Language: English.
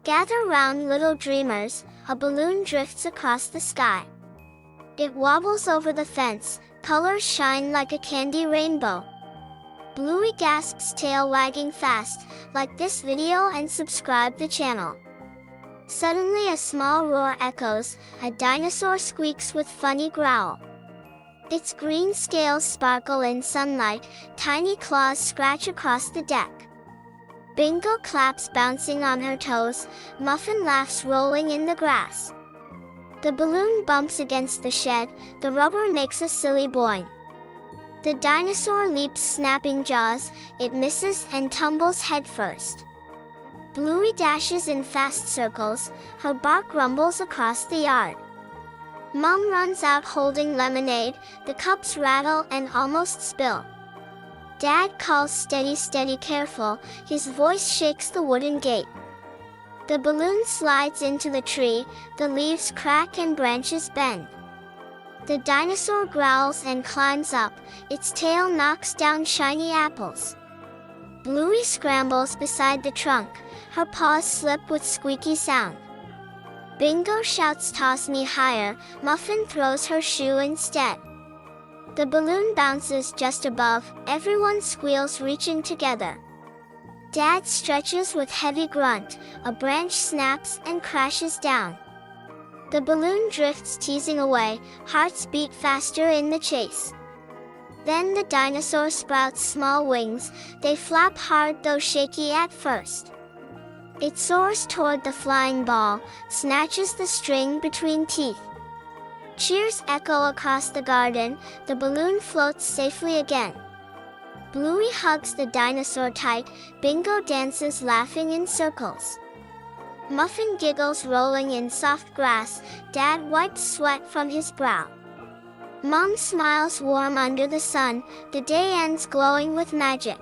Gather round, little dreamers, a balloon drifts across the sky. It wobbles over the fence, colors shine like a candy rainbow. Bluey gasps, tail wagging fast. Like this video and subscribe the channel. Suddenly a small roar echoes, a dinosaur squeaks with funny growl. Its green scales sparkle in sunlight, tiny claws scratch across the deck. Bingo claps, bouncing on her toes, Muffin laughs, rolling in the grass. The balloon bumps against the shed, the rubber makes a silly boing. The dinosaur leaps, snapping jaws, it misses and tumbles headfirst. Bluey dashes in fast circles, her bark rumbles across the yard. Mom runs out holding lemonade, the cups rattle and almost spill. Dad calls, steady, steady, careful, his voice shakes the wooden gate. The balloon slides into the tree, the leaves crack and branches bend. The dinosaur growls and climbs up, its tail knocks down shiny apples. Bluey scrambles beside the trunk, her paws slip with squeaky sound. Bingo shouts, toss me higher, Muffin throws her shoe instead. The balloon bounces just above, everyone squeals, reaching together. Dad stretches with heavy grunt, a branch snaps and crashes down. The balloon drifts, teasing away, hearts beat faster in the chase. Then the dinosaur sprouts small wings, they flap hard though shaky at first. It soars toward the flying ball, snatches the string between teeth. Cheers echo across the garden, the balloon floats safely again. Bluey hugs the dinosaur tight, Bingo dances laughing in circles. Muffin giggles, rolling in soft grass, Dad wipes sweat from his brow. Mom smiles, warm under the sun, the day ends glowing with magic.